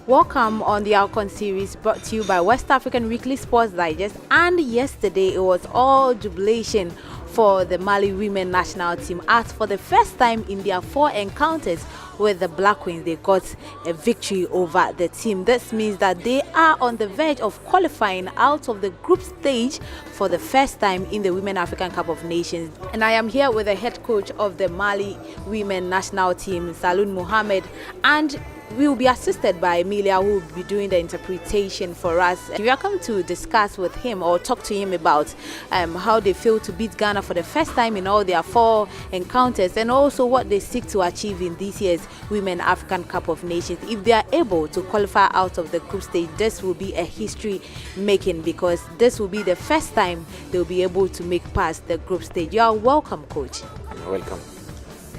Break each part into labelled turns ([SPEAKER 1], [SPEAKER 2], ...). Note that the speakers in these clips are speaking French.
[SPEAKER 1] Welcome on the Alcon series brought to you by West African Weekly Sports Digest. And yesterday it was all jubilation for the Mali women national team as for the first time in their 4 encounters with the Black Queens, they got a victory over the team. This means that they are on the verge of qualifying out of the group stage for the first time in the Women African Cup of Nations. And I am here with the head coach of the Mali women national team, Saloun Mohamed, and we will be assisted by Emilia, who will be doing the interpretation for us. We are coming to discuss with him or talk to him about how they feel to beat Ghana for the first time in all their 4 encounters, and also what they seek to achieve in this year's Women African Cup of Nations. If they are able to qualify out of the group stage, this will be a history making, because this will be the first time they will be able to make past the group stage. You are welcome, coach.
[SPEAKER 2] You're welcome.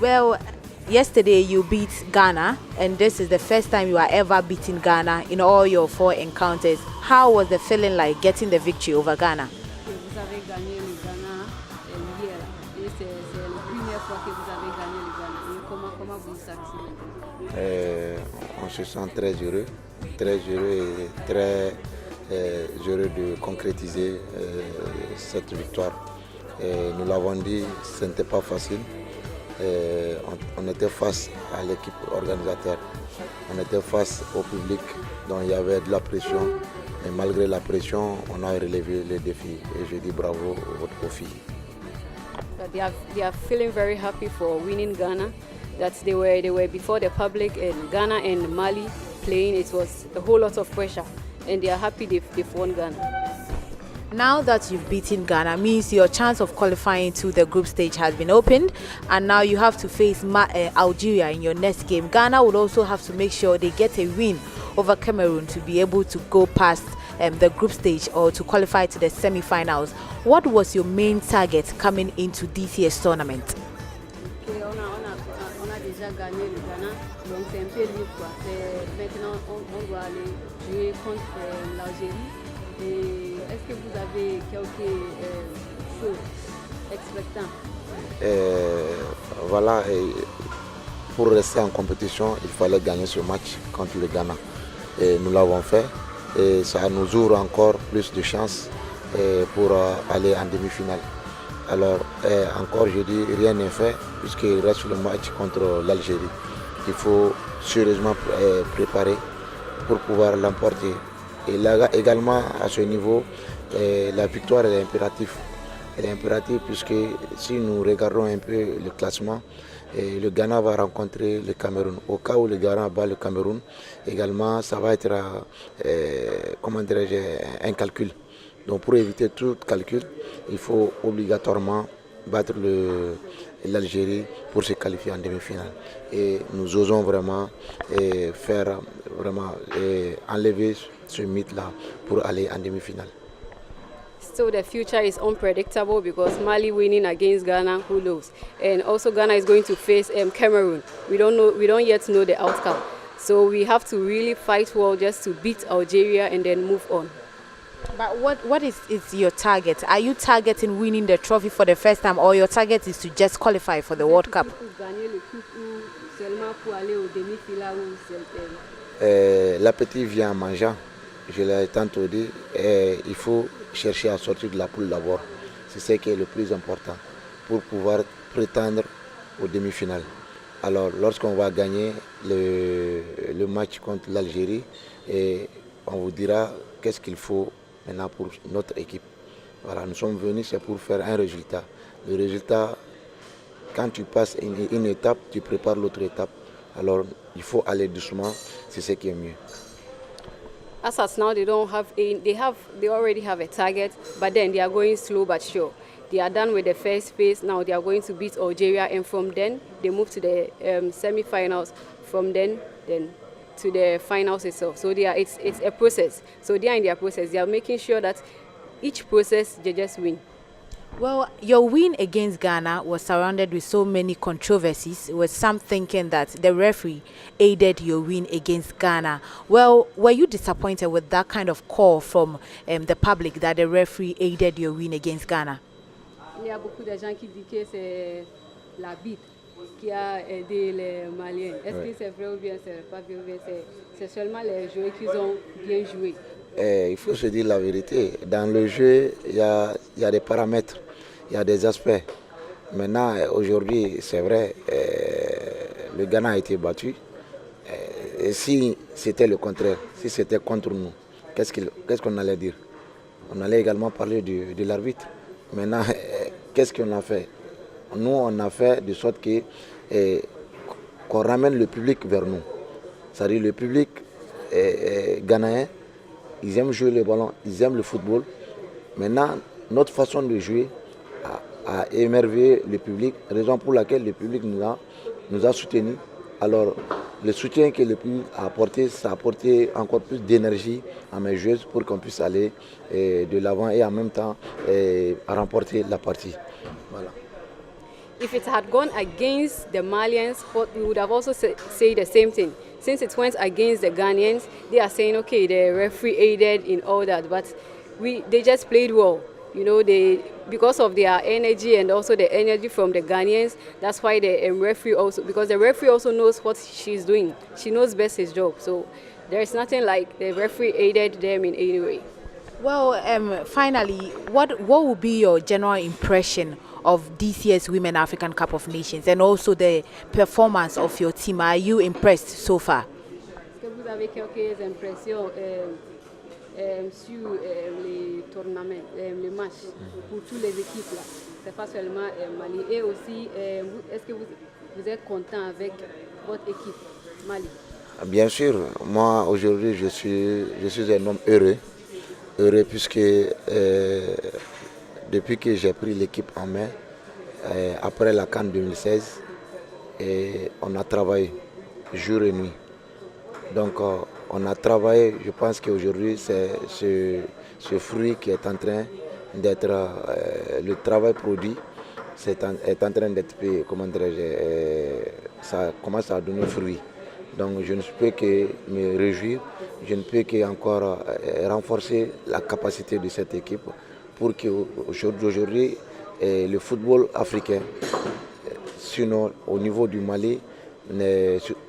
[SPEAKER 1] Well, yesterday you beat Ghana, and this is the first time you are ever beating Ghana in all your 4 encounters. How was the feeling like getting the victory over Ghana?
[SPEAKER 3] Vous avez gagné le Ghana hier, et c'est la première fois que vous avez gagné le Ghana. Et comment vous vous sentez?
[SPEAKER 2] On se sent très heureux et très heureux de concrétiser cette victoire. Nous l'avons dit, ce n'était pas facile. On était face à l'équipe organisateur, on était face au public, donc il y avait de la pression, mais malgré la pression, on a relevé les défis et je dis bravo aux filles.
[SPEAKER 3] They are feeling very happy for winning Ghana. That they were before the public, and Ghana and Mali playing. It was a whole lot of pressure, and they are happy they've won Ghana.
[SPEAKER 1] Now that you've beaten Ghana, means your chance of qualifying to the group stage has been opened, and now you have to face Algeria in your next game. Ghana would also have to make sure they get a win over Cameroon to be able to go past the group stage or to qualify to the semi-finals. What was your main target coming into this year's tournament?
[SPEAKER 3] On a déjà gagné le Ghana, donc c'est un peu libre, quoi. Maintenant on doit aller jouer contre l'Algérie. Est-ce que vous avez quelques choses expectantes?
[SPEAKER 2] Voilà, pour rester en compétition, il fallait gagner ce match contre le Ghana. Et nous l'avons fait et ça nous ouvre encore plus de chances pour aller en demi-finale. Alors, encore je dis, rien n'est fait puisqu'il reste le match contre l'Algérie. Il faut sérieusement préparer pour pouvoir l'emporter. Et là également, à ce niveau, la victoire est impérative. Elle est impérative puisque si nous regardons un peu le classement, le Ghana va rencontrer le Cameroun. Au cas où le Ghana bat le Cameroun, également, ça va être un calcul. Donc pour éviter tout calcul, il faut obligatoirement battre l'Algérie pour se qualifier en demi-finale. Et nous osons vraiment enlever ce mythe-là pour aller en demi-finale.
[SPEAKER 3] So the future is unpredictable because Mali winning against Ghana, who knows? And also Ghana is going to face Cameroon. We don't yet know the outcome. So we have to really fight well just to beat Algeria and then move on.
[SPEAKER 1] But what is your target? Are you targeting winning the trophy for the first time, or your target is to just qualify for the World Cup?
[SPEAKER 2] L'appétit vient en mangeant, je l'ai tantôt dit, il faut chercher à sortir de la poule d'abord. C'est ce qui est le plus important pour pouvoir prétendre aux demi-finales. Alors lorsqu'on va gagner le match contre l'Algérie, on vous dira qu'est-ce qu'il faut maintenant pour notre équipe. Voilà, nous sommes venus, c'est pour faire un résultat. Le résultat, quand tu passes une étape, tu prépares l'autre étape. Alors, il faut aller doucement, c'est ce qui est mieux.
[SPEAKER 3] As of now, they already have a target, but then they are going slow but sure. They are done with the first phase. Now they are going to beat Algeria, and from then they move to the semi-finals. From then to the finals itself. So it's a process. So they are in their process. They are making sure that each process they just win.
[SPEAKER 1] Well, your win against Ghana was surrounded with so many controversies, with some thinking that the referee aided your win against Ghana. Well, were you disappointed with that kind of call from the public that the referee aided your win against Ghana?
[SPEAKER 3] Il y a beaucoup de gens qui disent que c'est l'arbitre qui a aidé les Maliens. Est-ce que c'est vrai ou bien c'est pas vrai? C'est seulement les joueurs qui ont bien joué.
[SPEAKER 2] Il faut se dire la vérité. Dans le jeu, il y a des paramètres, il y a des aspects. Maintenant, aujourd'hui, c'est vrai, le Ghana a été battu. Et si c'était le contraire, si c'était contre nous, qu'est-ce qu'on allait dire? On allait également parler de l'arbitre. Maintenant, qu'est-ce qu'on a fait? Nous, on a fait de sorte qu'on ramène le public vers nous. C'est-à-dire le public ghanéen, ils aiment jouer le ballon, ils aiment le football. Maintenant, notre façon de jouer a émerveillé le public, raison pour laquelle le public nous a soutenus. Alors, le soutien que le public a apporté, ça a apporté encore plus d'énergie à mes joueuses pour qu'on puisse aller de l'avant et en même temps remporter la partie. Voilà.
[SPEAKER 3] If it had gone against the Malians, we would have also say the same thing. Since it went against the Ghanaians, they are saying, okay, the referee aided in all that, but they just played well. You know, because of their energy and also the energy from the Ghanaians, that's why the referee also, because the referee also knows what she's doing. She knows best his job. So there's nothing like the referee aided them in any way.
[SPEAKER 1] Well, finally, what would be your general impression of this year's Women African Cup of Nations and also the performance of your team? Are you impressed so far?
[SPEAKER 3] Est-ce que vous avez quelques impressions sur les tournaments, les matchs pour toutes les équipes là? C'est pas seulement Mali. Et aussi, est-ce que vous êtes content avec votre équipe Mali?
[SPEAKER 2] Bien sûr, moi aujourd'hui je suis un homme heureux puisque depuis que j'ai pris l'équipe en main, après la CAN 2016, on a travaillé jour et nuit. Donc on a travaillé, je pense qu'aujourd'hui c'est ce fruit qui est en train d'être, le travail produit est en train d'être, comment dirais-je, ça commence à donner fruit. Donc je ne peux que me réjouir, je ne peux qu'encore renforcer la capacité de cette équipe pour qu'aujourd'hui le football africain, sinon au niveau du Mali,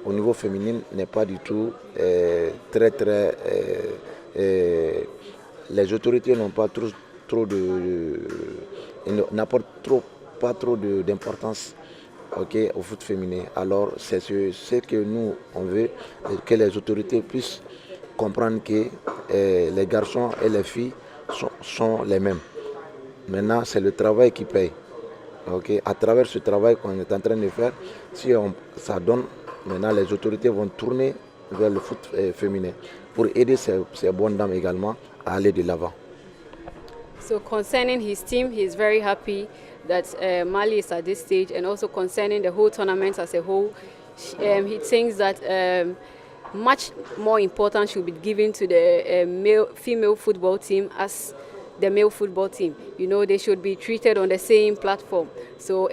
[SPEAKER 2] au niveau féminin, n'est pas du tout très les autorités n'ont pas n'apportent pas trop d'importance au foot féminin. Alors c'est ce que nous on veut, que les autorités puissent comprendre que les garçons et les filles sont les mêmes. Maintenant c'est le travail qui paye. À travers ce travail qu'on est en train de faire, si ça donne, maintenant les autorités vont tourner vers le foot féminin pour aider ces bonnes dames également à aller de l'avant.
[SPEAKER 3] So concerning his team, he is very happy that Mali is at this stage, and also concerning the whole tournament as a whole, he thinks that much more importance should be given to the female football team as the male football team. You know, they should be treated on the same platform. So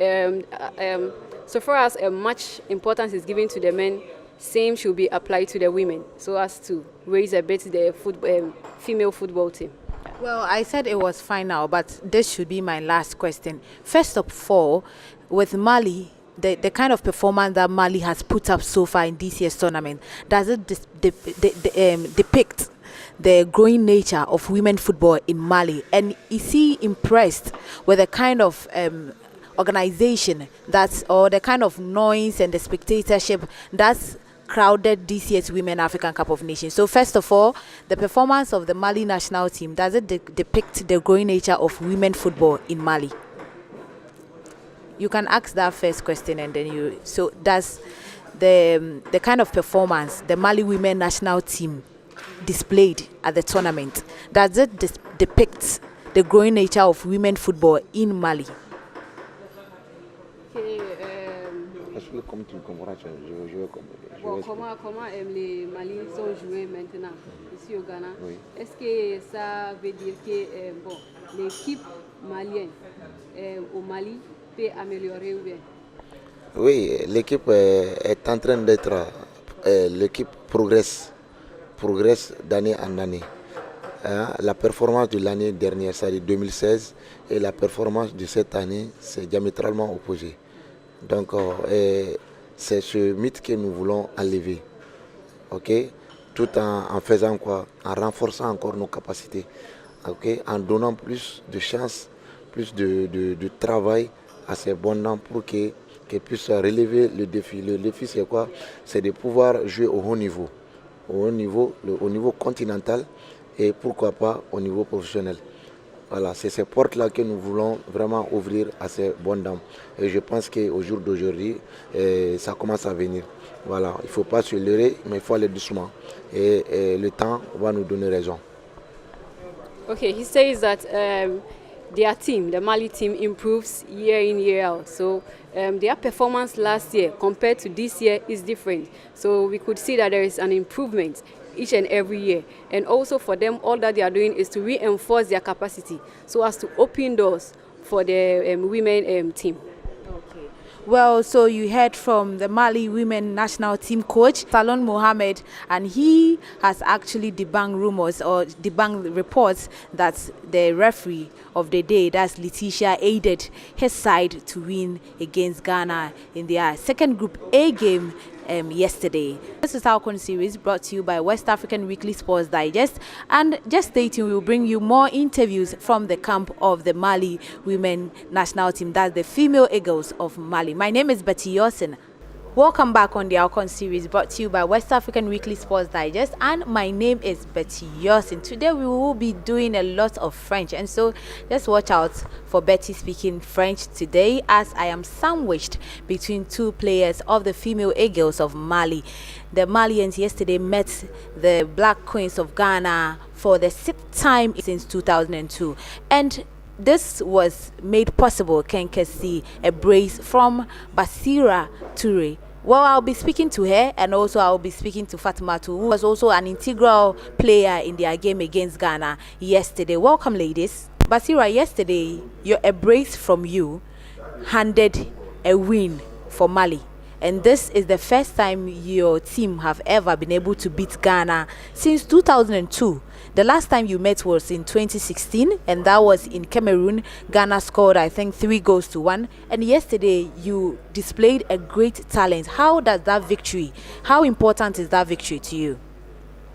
[SPEAKER 3] so far as much importance is given to the men, same should be applied to the women, so as to raise a bit the female football team.
[SPEAKER 1] Well, I said it was final, but this should be my last question. First of all, with Mali, the kind of performance that Mali has put up so far in this year's tournament, does it depict the growing nature of women football in Mali? And is he impressed with the kind of organization or the kind of noise and the spectatorship that's crowded this year's Women African Cup of Nations? So first of all, the performance of the Mali national team, does it depict the growing nature of women football in Mali? You can ask that first question and then so does the kind of performance the Mali women national team displayed at the tournament, does it depict the growing nature of women football in Mali?
[SPEAKER 3] Comment les Maliens sont joués maintenant ici au Ghana? Oui. Est-ce que ça veut dire que l'équipe malienne au Mali peut améliorer ou bien?
[SPEAKER 2] Oui, l'équipe est en train d'être, l'équipe progresse d'année en année. La performance de l'année dernière, c'est-à-dire 2016, et la performance de cette année, c'est diamétralement opposé. Donc, c'est ce mythe que nous voulons enlever, ok? Tout en faisant quoi? En renforçant encore nos capacités, ok? En donnant plus de chance, plus de travail à ces bonnes dames pour qu'elles puissent relever le défi. Le défi, c'est quoi? C'est de pouvoir jouer au haut niveau, au niveau continental et pourquoi pas au niveau professionnel. Voilà, c'est ces portes-là que nous voulons vraiment ouvrir à ces bonnes dames. Et je pense qu'au jour d'aujourd'hui, ça commence à venir. Voilà, il ne faut pas se leurrer, mais il faut aller doucement. Et le temps va nous donner raison.
[SPEAKER 3] Okay, he says that their team, the Mali team, improves year in, year out. So their performance last year compared to this year is different. So we could see that there is an improvement each and every year. And also for them, all that they are doing is to reinforce their capacity so as to open doors for the women team.
[SPEAKER 1] Okay. Well, so you heard from the Mali women national team coach, Salon Mohamed, and he has actually debunked rumors or debunked reports that the referee of the day, that's Letitia, aided his side to win against Ghana in their second Group A game yesterday. This is our series brought to you by West African Weekly Sports Digest, and just stay tuned, we will bring you more interviews from the camp of the Mali women national team, that's the female Eagles of Mali. My name is Betty Yosin. Welcome back on the Alcon series brought to you by West African Weekly Sports Digest, and my name is Betty Yosin. Today we will be doing a lot of French, and so just watch out for Betty speaking French today, as I am sandwiched between two players of the female Eagles of Mali. The Malians yesterday met the Black Queens of Ghana for the 6th time since 2002, and this was made possible, can see a brace from Basira Toure. Well, I'll be speaking to her, and also I'll be speaking to Fatimatu, who was also an integral player in their game against Ghana yesterday. Welcome, ladies. Basira, yesterday, a brace from you handed a win for Mali. And this is the first time your team have ever been able to beat Ghana since 2002. The last time you met was in 2016, and that was in Cameroon. Ghana scored, I think, 3-1. And yesterday, you displayed a great talent. How important is that victory to you?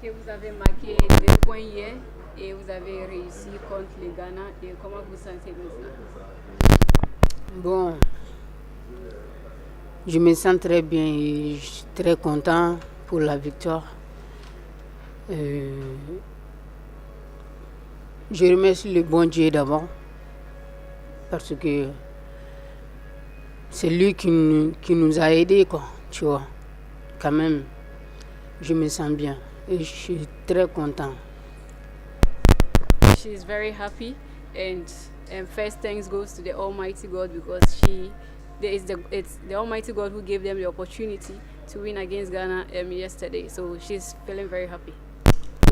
[SPEAKER 3] Vous avez marqué des points hier et vous avez réussi contre le Ghana. Et comment vous sentez maintenant?
[SPEAKER 4] Bon, je me sens très bien et je suis très content pour la victoire. Je remercie le bon Dieu d'abord parce que c'est lui qui nous a aidés, quoi, tu vois. Quand même, je me sens bien et je suis très content.
[SPEAKER 3] She is very happy, and first thanks goes to the Almighty God, because it's the Almighty God who gave them the opportunity to win against Ghana yesterday. So she's feeling very happy.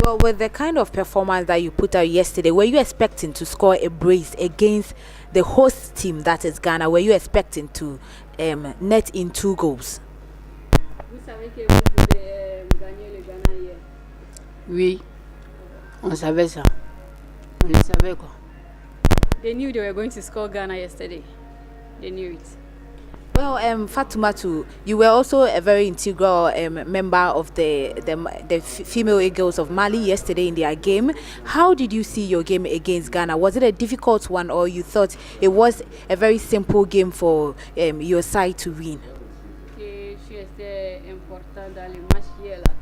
[SPEAKER 1] Well, with the kind of performance that you put out yesterday, were you expecting to score a brace against the host team, that is Ghana? Were you expecting to net in 2 goals?
[SPEAKER 3] Vous savez que vous pouvez gagner le Ghana hier?
[SPEAKER 4] Oui, on savait ça. On le savait, quoi.
[SPEAKER 3] They knew they were going to score Ghana yesterday. They knew it.
[SPEAKER 1] Well, Fatimatu, you were also a very integral member of the female Eagles of Mali yesterday in their game. How did you see your game against Ghana? Was it a difficult one, or you thought it was a very simple game for your side to win?
[SPEAKER 3] C'était important dans le match hier là.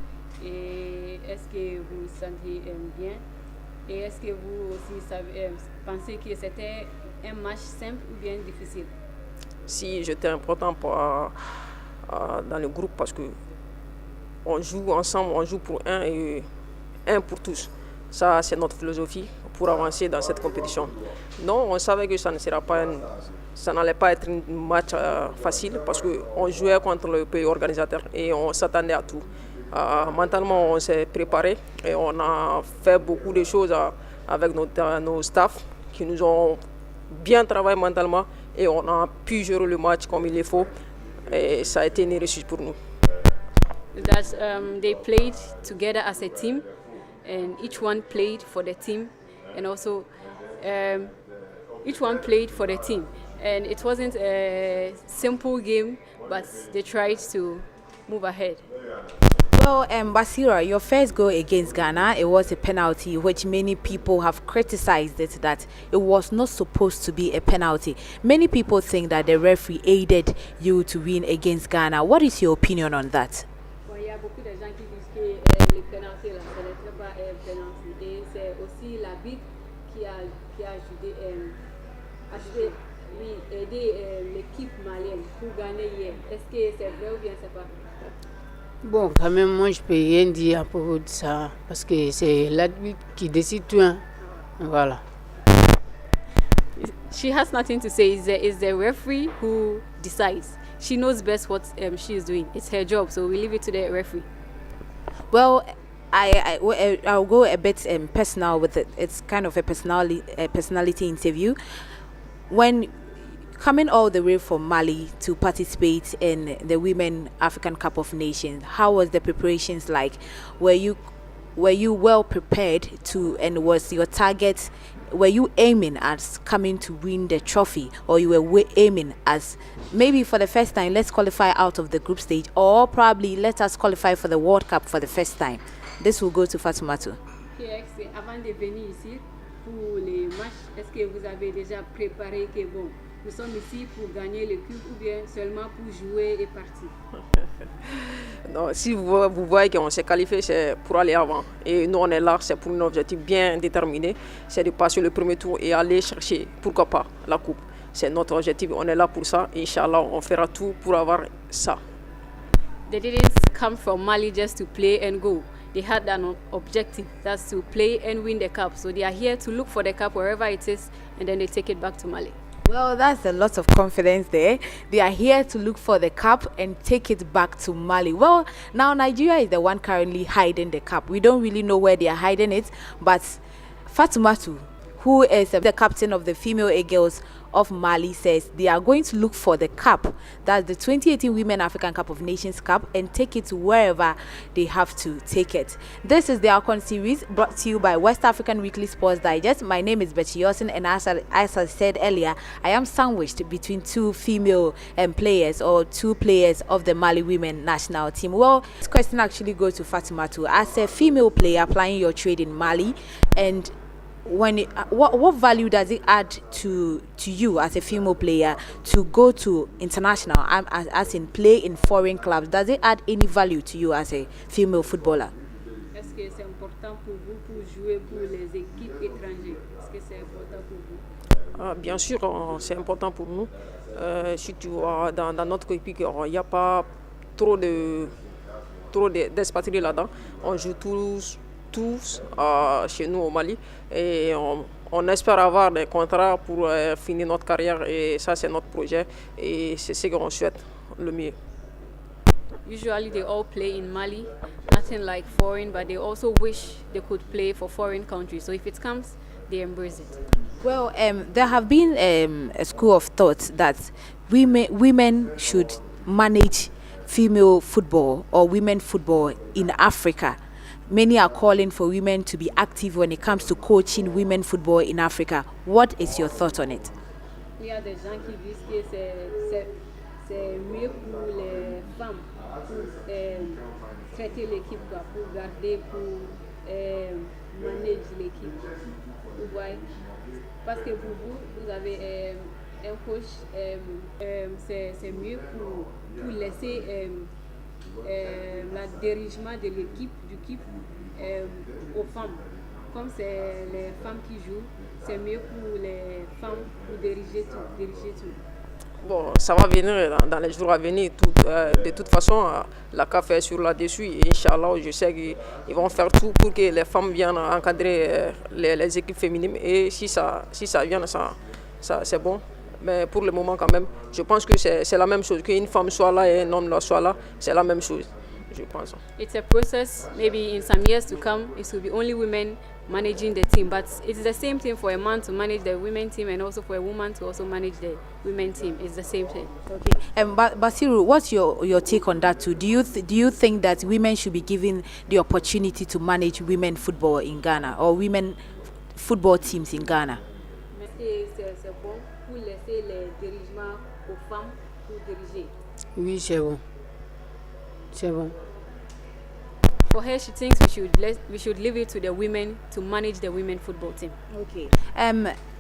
[SPEAKER 3] Et est-ce que vous vous sentez bien? Et est-ce que vous aussi pensez que c'était un match simple ou bien difficile?
[SPEAKER 5] Si j'étais important dans le groupe, parce que on joue ensemble, on joue pour un et un pour tous. Ça, c'est notre philosophie pour avancer dans cette compétition. Non, on savait que ça n'allait pas être un match facile, parce qu'on jouait contre le pays organisateur et on s'attendait à tout. Mentalement, on s'est préparé et on a fait beaucoup de choses avec nos staffs qui nous ont bien travaillé mentalement, et on a pu gérer le match comme il le faut, et ça a été une réussite pour nous.
[SPEAKER 3] That they played together as a team, and each one played for the team, and also each one played for the team, and it wasn't a simple game, but they tried to move ahead.
[SPEAKER 1] Well, Basira, your first goal against Ghana, it was a penalty, which many people have criticized it that it was not supposed to be a penalty. Many people think that the referee aided you to win against Ghana. What is your opinion on that?
[SPEAKER 3] Il y a beaucoup de gens qui disent que les pénalités là, ce n'était pas un penalty. Et c'est aussi l'arbitre qui a aidé l'équipe malienne pour gagner hier. Est-ce que c'est vrai ou bien c'est pas?
[SPEAKER 4] Bon, quand même, moi, je peux rien dire à propos de ça, parce que c'est l'arbitre qui décide tout. Hein. Voilà.
[SPEAKER 3] She has nothing to say. It's the referee who decides. She knows best what she is doing. It's her job, so we leave it to the referee.
[SPEAKER 1] Well, I'll go a bit personal with it. It's kind of a personality interview. When coming all the way from Mali to participate in the Women African Cup of Nations, how was the preparations like? Were you well prepared to, and was your target, were you aiming at coming to win the trophy, or you were aiming as maybe for the first time, let's qualify out of the group stage, or probably let us qualify for the World Cup for the first time? This will go to Fatoumata.
[SPEAKER 3] Avant de venir ici pour les matchs, est-ce que vous avez déjà préparé que bon, nous sommes ici pour gagner le club ou bien seulement pour jouer et partir?
[SPEAKER 5] Non, si vous voyez qu'on s'est qualifié, c'est pour aller avant. Et nous, on est là, c'est pour un objectif bien déterminé. C'est de passer le premier tour et aller chercher, pourquoi pas, la coupe. C'est notre objectif, on est là pour ça. Inch'Allah, on fera tout pour avoir ça.
[SPEAKER 3] They didn't come from Mali just to play and go. They had an objective, that's to play and win the cup. So they are here to look for the cup wherever it is, and then they take it back to Mali.
[SPEAKER 1] Well, that's a lot of confidence there. They are here to look for the cup and take it back to Mali. Well, now Nigeria is the one currently hiding the cup. We don't really know where they are hiding it, but Fatoumata, who is the captain of the female A-girls of Mali, says they are going to look for the cup, that's the 2018 Women African Cup of Nations Cup, and take it to wherever they have to take it. This is the Alcon series brought to you by West African Weekly Sports Digest. My name is Betty Yosin, and as I said earlier, I am sandwiched between two female players, or two players of the Mali women national team. Well, this question actually goes to Fatoumata. As a female player applying your trade in Mali, and what value does it add to you as a female player to go to international, as in play in foreign clubs? Does it add any value to you as a female footballer?
[SPEAKER 3] Est-ce que c'est important pour vous pour jouer pour les équipes étrangères? Est-ce que c'est important pour vous?
[SPEAKER 5] Bien sûr, c'est important pour nous. Surtout dans notre équipe, il n'y a pas trop d'expatriés là-dedans. On joue tous chez nous au Mali, et on espère avoir des contrats pour finir notre carrière, et ça c'est notre projet et c'est ce qu'on souhaite le mieux.
[SPEAKER 3] Usually they all play in Mali, nothing like foreign, but they also wish they could play for foreign countries. So if it comes, they embrace it.
[SPEAKER 1] Well, there have been a school of thought that women should manage female football or women football in Africa. Many are calling for women to be active when it comes to coaching women football in Africa. What is your thought on it?
[SPEAKER 3] Il y a des gens qui disent que c'est mieux pour les femmes pour traiter l'équipe, pour garder, pour manager l'équipe. Vous voyez? Parce que pour vous avez un coach, c'est mieux pour laisser le dirigement de l'équipe aux femmes. Comme c'est les femmes qui jouent, c'est mieux pour les femmes pour diriger tout.
[SPEAKER 5] Bon, ça va venir dans les jours à venir. De toute façon, la CAF est sur là-dessus. Et Inch'Allah, je sais qu'ils vont faire tout pour que les femmes viennent encadrer les équipes féminines. Et si ça vient, ça c'est bon. Mais pour le moment, quand même, je pense que c'est la même chose. Qu'une femme soit là et un homme soit là, c'est la même chose, je pense.
[SPEAKER 3] It's a process. Maybe in some years to come, it will be only women managing the team. But it's the same thing for a man to manage the women team, and also for a woman to also manage the women team. It's the same thing.
[SPEAKER 1] Okay. Basiru, what's your take on that too? Do you think that women should be given the opportunity to manage women football in Ghana, or women football teams in Ghana?
[SPEAKER 3] C'est bon pour laisser les dirigements aux femmes pour diriger.
[SPEAKER 4] Oui, c'est bon. C'est bon.
[SPEAKER 3] For her, she thinks we should leave it to the women to manage the women football team.
[SPEAKER 1] Okay.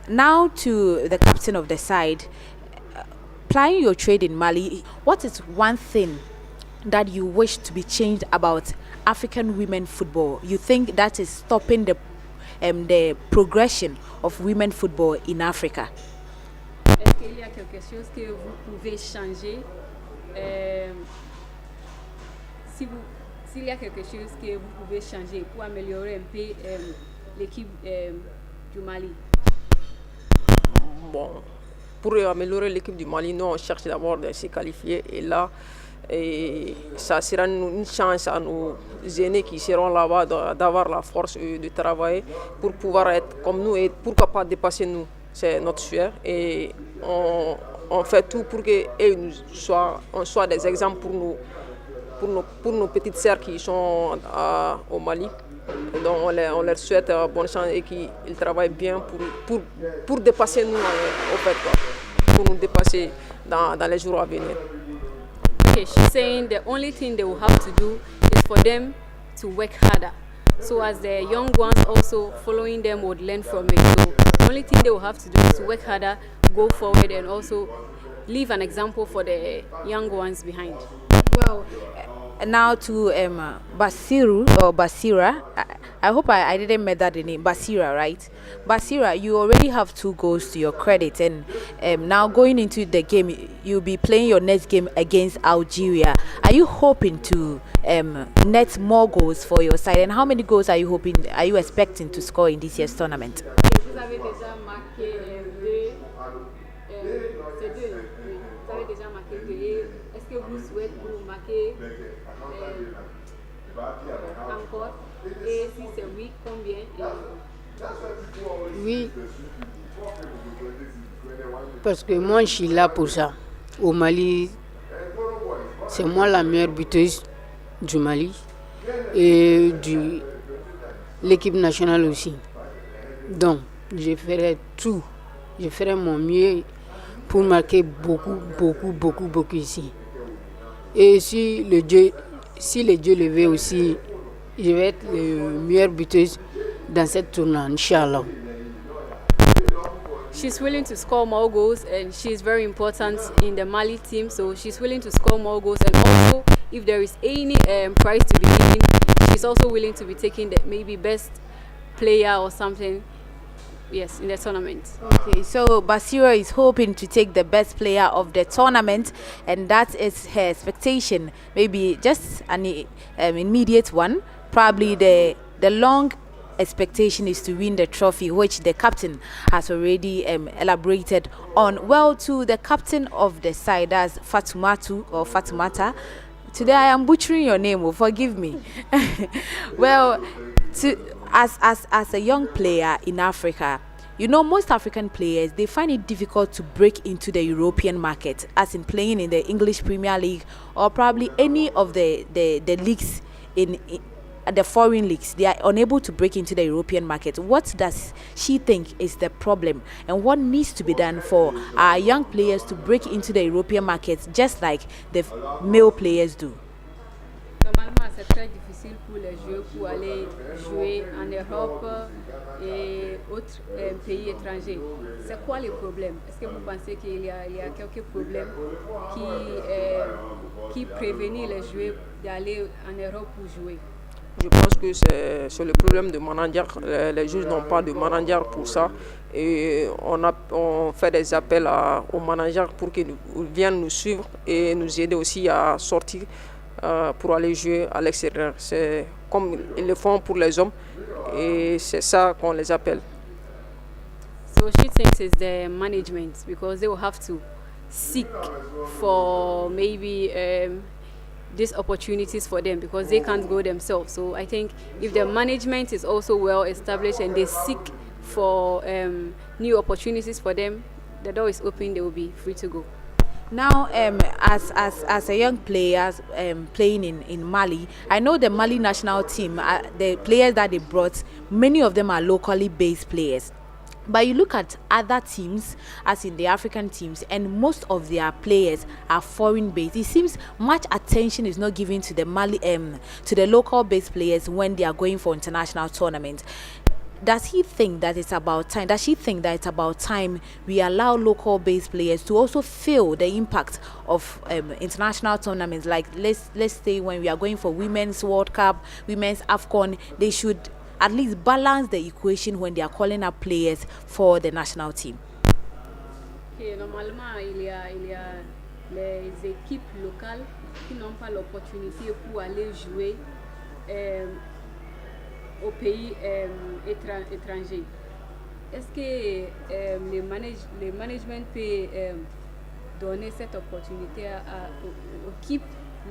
[SPEAKER 1] Now to the captain of the side. Plying your trade in Mali, what is one thing that you wish to be changed about African women football? You think that is stopping the progression of women football in Africa?
[SPEAKER 3] Est-ce qu'il y a quelque chose que vous pouvez changer? S'il y a quelque chose que vous pouvez changer pour améliorer un peu l'équipe du Mali?
[SPEAKER 5] Bon, pour améliorer l'équipe du Mali, nous on cherche d'abord de se qualifier et là, ça sera une chance à nos aînés qui seront là-bas d'avoir la force de travailler pour pouvoir être comme nous et pourquoi pas dépasser nous. C'est notre souhait et on fait tout pour qu'on soit des exemples pour nos petites sœurs qui sont au Mali. Donc on leur souhaite bonne chance et qu'ils travaillent bien pour dépasser nous au fait, quoi, pour nous dépasser dans les jours à venir.
[SPEAKER 3] Okay, she's saying the only thing they will have to do is for them to work harder. So as the young ones also following them would learn from it. So the only thing they will have to do is to work harder, go forward and also leave an example for the young ones behind.
[SPEAKER 1] Well, now to Basiru or Basira. I hope I didn't make that the name. Basira, right? Basira, you already have 2 goals to your credit, and now going into the game, you'll be playing your next game against Algeria. Are you hoping to net more goals for your side, and how many goals are you expecting to score in this year's tournament?
[SPEAKER 3] Vous avez déjà marqué 2. C'est 2. Oui. Vous avez déjà marqué 2. Est-ce que vous souhaitez vous marquer encore? Et si c'est oui, combien?
[SPEAKER 4] Oui, parce que moi je suis là pour ça. Au Mali, c'est moi la meilleure buteuse du Mali et de l'équipe nationale aussi. Donc, je ferai tout. Je ferai mon mieux pour marquer beaucoup ici. Et si le Dieu le veut aussi, je vais être le meilleur buteuse dans cette tournoi, Inch'Allah.
[SPEAKER 3] She's willing to score more goals and she's very important in the Mali team, so she's willing to score more goals, and also if there is any prize to be given, she's also willing to be taking the maybe best player or something, yes, in the tournament.
[SPEAKER 1] Okay, so Basira is hoping to take the best player of the tournament, and that is her expectation. Maybe just an immediate one. Probably the long expectation is to win the trophy, which the captain has already elaborated on. Well, to the captain of the side, that's Fatumatu or Fatumata. Today I am butchering your name, oh, forgive me. Well, as a young player in Africa, you know, most African players, they find it difficult to break into the European market, as in playing in the English Premier League or probably any of the leagues in the foreign leagues. They are unable to break into the European market. What does she think is the problem, and what needs to be done for our young players to break into the European markets just like the male players do?
[SPEAKER 3] Normalement, c'est très difficile pour les joueurs pour aller jouer en Europe et autres pays étrangers. C'est quoi les problèmes? Est-ce que vous pensez qu'il y a quelques problèmes qui prévenir les joueurs d'aller en Europe pour jouer?
[SPEAKER 5] Je pense que c'est le problème de manager. Les juges n'ont pas de manager pour ça. Et on fait des appels aux managers pour qu'ils viennent nous suivre et nous aider aussi à sortir pour aller jouer à l'extérieur. C'est comme ils le font pour les hommes et c'est ça qu'on les appelle.
[SPEAKER 3] So she thinks it's the management, because they will have to seek for maybe these opportunities for them, because they can't go themselves. So I think if the management is also well established and they seek for new opportunities for them, the door is open, they will be free to go.
[SPEAKER 1] Now, as a young player playing in Mali, I know the Mali national team, the players that they brought, many of them are locally based players. But you look at other teams, as in the African teams, and most of their players are foreign-based. It seems much attention is not given to the to the local-based players when they are going for international tournaments. Does he think that it's about time? Does she think that it's about time we allow local-based players to also feel the impact of international tournaments? Like let's say when we are going for Women's World Cup, Women's AFCON, they should at least balance the equation when they are calling up players for the national team.
[SPEAKER 3] Okay, normalement, il y a les équipes locales qui n'ont pas l'opportunité pour aller jouer au pays étranger. Est-ce que le management peut donner cette opportunité aux équipes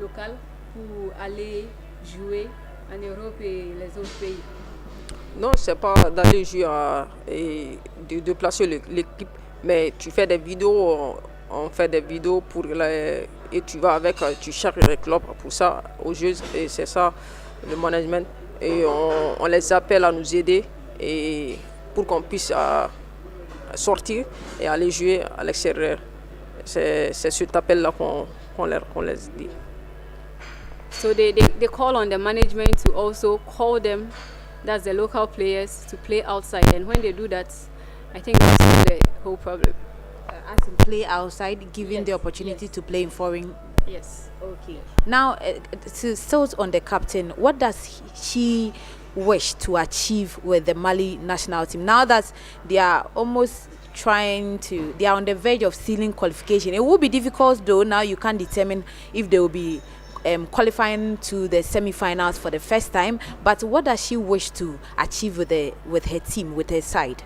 [SPEAKER 3] locales pour aller jouer en Europe et les autres pays?
[SPEAKER 5] Non, c'est pas d'aller jouer et de déplacer l'équipe, mais tu fais des vidéos, on fait des vidéos et tu vas avec, tu cherches les clubs pour ça, aux jeux, et c'est ça le management. Et on les appelle à nous aider et pour qu'on puisse sortir et aller jouer à l'extérieur. C'est cet appel-là qu'on les dit.
[SPEAKER 3] So they call on the management to also call them, that's the local players, to play outside. And when they do that, I think that's the whole problem.
[SPEAKER 1] As in play outside, giving the opportunity to play in foreign.
[SPEAKER 3] Yes.
[SPEAKER 1] Okay. Now, still on the captain, what does she wish to achieve with the Mali national team? Now that they are almost they are on the verge of sealing qualification. It will be difficult though. Now you can't determine if they will be qualifying to the semi-finals for the first time. But what does she wish to achieve with her team, with her side?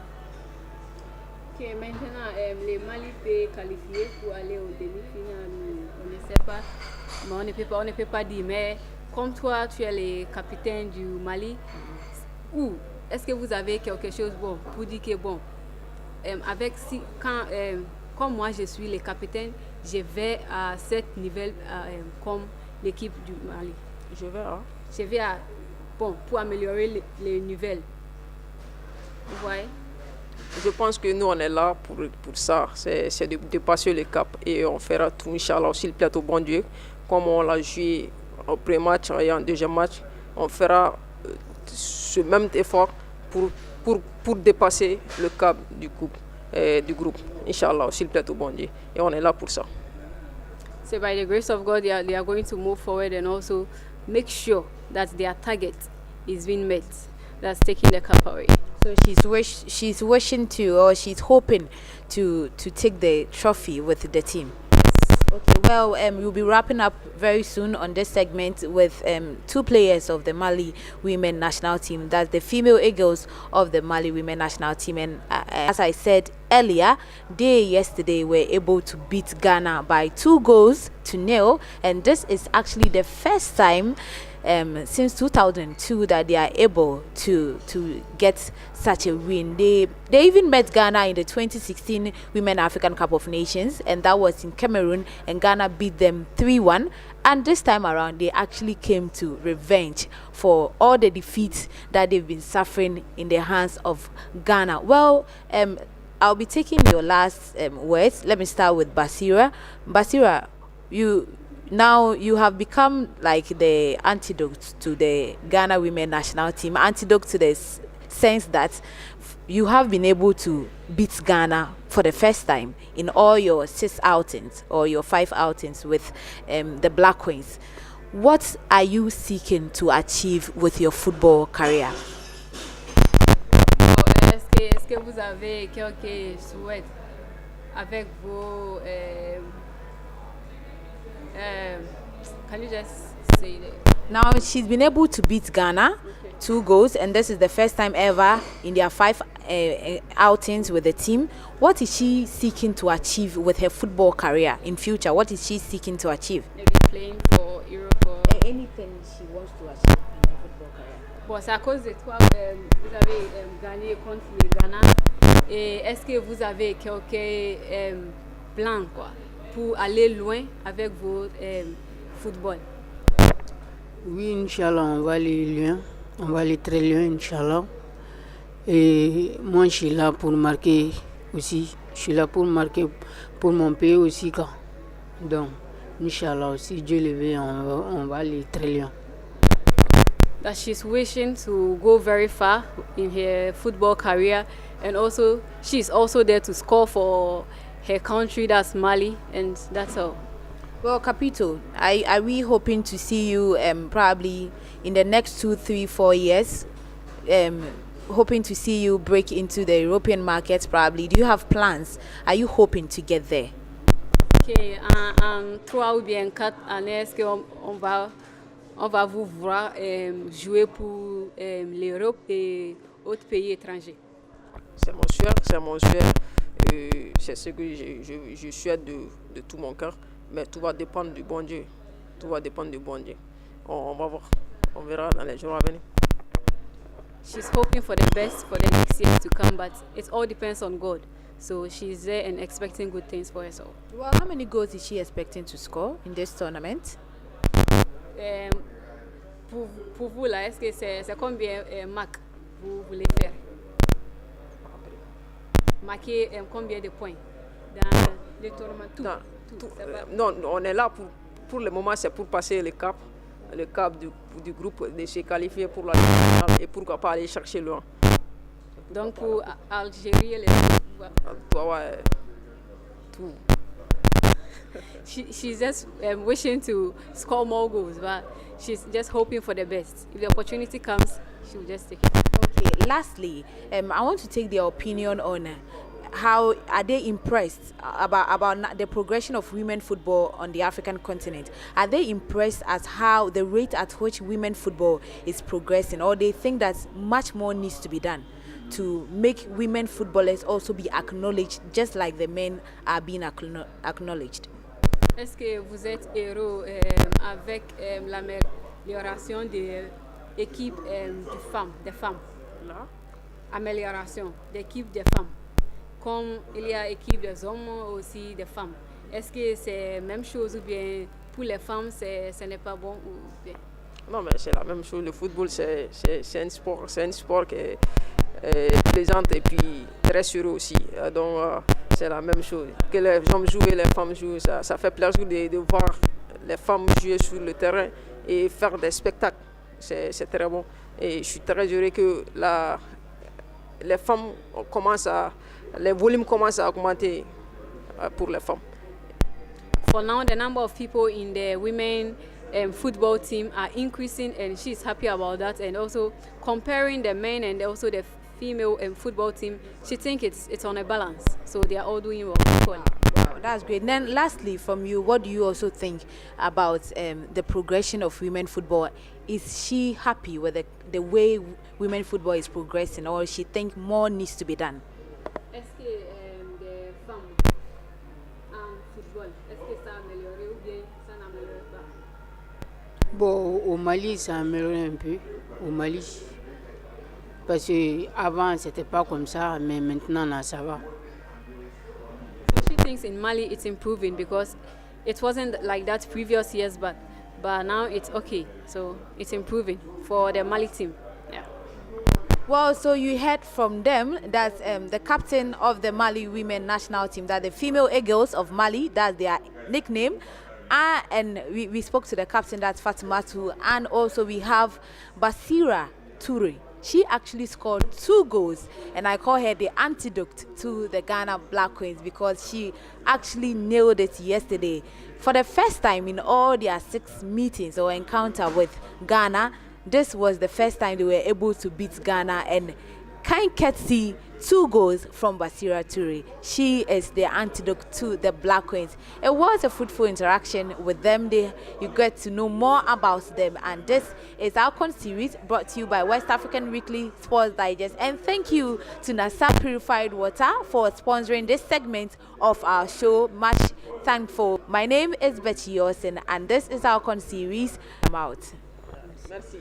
[SPEAKER 3] Okay, maintenant, les Mali peut qualifier pour aller aux demi-finales. On ne sait pas, mais on ne peut pas dire. Mais comme toi, tu es le capitaine du Mali, ou est-ce que vous avez quelque chose bon pour dire que bon, comme moi je suis le capitaine, je vais à cet niveau comme l'équipe du Mali. Je vais pour améliorer les niveaux. Vous voyez?
[SPEAKER 5] Je pense que nous, on est là pour ça, c'est de dépasser le cap et on fera tout, Inch'Allah, s'il plaît au bon Dieu. Comme on l'a joué au premier match et en deuxième match, on fera ce même effort pour dépasser le cap du groupe, Inch'Allah, s'il plaît au bon Dieu. Et on est là pour ça.
[SPEAKER 3] So by the grace of God, they are going to move forward and also make sure that their target is being met. That's taking the cup away.
[SPEAKER 1] So she's wishing to, or she's hoping to take the trophy with the team. Okay, well, we'll be wrapping up very soon on this segment with two players of the Mali women national team. That's the female Eagles of the Mali women national team. And as I said earlier, they yesterday were able to beat Ghana by 2-0. And this is actually the first time since 2002 that they are able to get such a win. They even met Ghana in the 2016 Women African Cup of Nations, and that was in Cameroon, and Ghana beat them 3-1. And this time around, they actually came to revenge for all the defeats that they've been suffering in the hands of Ghana. Well, I'll be taking your last words. Let me start with Basira. Basira, you have become like the antidote to the Ghana women national team, antidote to the sense that you have been able to beat Ghana for the first time in all your 6 outings or your 5 outings with the Black Queens. What are you seeking to achieve with your football career?
[SPEAKER 3] Est-ce que vous avez quelques souhaits avec vos can you just say that?
[SPEAKER 1] Now she's been able to beat Ghana 2 goals, and this is the first time ever in their 5 outings with the team. What is she seeking to achieve with her football career in future? What is she seeking to achieve?
[SPEAKER 3] Maybe playing for Europe or
[SPEAKER 1] anything she wants to achieve in her football career.
[SPEAKER 3] Bon, c'est à cause de toi, vous avez gagné contre le Ghana. Et est-ce que vous avez quelques plans pour aller loin avec vos football?
[SPEAKER 4] Oui, Inch'Allah, on va aller loin. On va aller très loin, Inch'Allah. Et moi, je suis là pour marquer aussi. Je suis là pour marquer pour mon pays aussi. Quoi. Donc, Inch'Allah, si Dieu le veut, on va aller très loin.
[SPEAKER 3] That she's wishing to go very far in her football career, and also she's also there to score for her country, that's Mali, and that's all.
[SPEAKER 1] Well, Capito, are we hoping to see you probably in the next 2, 3, 4 years? Hoping to see you break into the European markets probably. Do you have plans? Are you hoping to get there?
[SPEAKER 3] Ok, en 3 ou bien 4 années, est-ce qu'on va vous voir jouer pour l'Europe et autres pays étrangers?
[SPEAKER 5] C'est mon souhait. C'est ce que je souhaite de tout mon cœur. Mais tout va dépendre du bon Dieu. Tout va dépendre du bon Dieu. On va voir. On verra dans les jours à venir.
[SPEAKER 3] She's hoping for the best for the next years to come, but it all depends on God. So she's there and expecting good things for herself.
[SPEAKER 1] Well, how many goals is she expecting to score in this tournament?
[SPEAKER 3] Pour vous, là, est-ce que c'est combien marques vous voulez faire? Marquer combien de points dans le tournament? Tout.
[SPEAKER 5] Non, on est là pour le moment, c'est pour passer le cap du groupe, de se qualifier pour la finale et pourquoi pas aller chercher loin.
[SPEAKER 3] Donc pour Algérie,
[SPEAKER 5] tout.
[SPEAKER 3] She's just wishing to score more goals, but she's just hoping for the best. If the opportunity comes, she'll just take it.
[SPEAKER 1] Okay, lastly, I want to take their opinion on how are they impressed about the progression of women football on the African continent. Are they impressed at how the rate at which women football is progressing, or they think that much more needs to be done to make women footballers also be acknowledged just like the men are being acknowledged?
[SPEAKER 3] Est-ce que vous êtes heureux avec l'amélioration de l'équipe des femmes?
[SPEAKER 5] Là?
[SPEAKER 3] Amélioration d'équipe des femmes. Comme il y a équipe des hommes aussi des femmes. Est-ce que c'est la même chose ou bien pour les femmes ce n'est pas bon ou bien?
[SPEAKER 5] Non, mais c'est la même chose. Le football, c'est un sport qui est plaisant et puis très sérieux aussi. Donc, c'est la même chose. Que les hommes jouent et les femmes jouent, ça fait plaisir de voir les femmes jouer sur le terrain et faire des spectacles. C'est très bon. Et je suis très heureux que les femmes les volumes commencent à augmenter pour les femmes.
[SPEAKER 3] For now, the number of people in the women football team are increasing, and she's happy about that. And also comparing the men and also the female football team, she thinks it's on a balance. So they are all doing well.
[SPEAKER 1] Wow, that's great. And then lastly, from you, what do you also think about the progression of women football? Is she happy with the way women football is progressing, or she think more needs to be done?
[SPEAKER 3] Est-ce que les femmes en football, est-ce que ça a amélioré ou bien ça n'améliore pas?
[SPEAKER 4] Bon, au Mali, ça a amélioré un peu. Au Mali. Parce qu'avant, c'était pas comme ça, mais maintenant, là, ça va.
[SPEAKER 3] So she thinks in Mali it's improving because it wasn't like that previous years, but now it's okay. So it's improving for the Mali team. Yeah.
[SPEAKER 1] Well, so you heard from them that the captain of the Mali women national team, that the female Eagles of Mali, that's their nickname. And we spoke to the captain, that's Fatimatu, and also we have Basira Toure. She actually scored 2 goals, and I call her the antidote to the Ghana Black Queens because she actually nailed it yesterday. For the first time in all their 6 meetings or encounter with Ghana, this was the first time they were able to beat Ghana, and kind courtesy 2 goals from Basira Toure. She is the antidote to the Black Queens. It was a fruitful interaction with them. You get to know more about them, and this is our series brought to you by West African Weekly Sports Digest. And thank you to Nasa Purified Water for sponsoring this segment of our show. Much thankful. My name is Betty Yosin, and this is our series. I'm out.
[SPEAKER 5] Merci.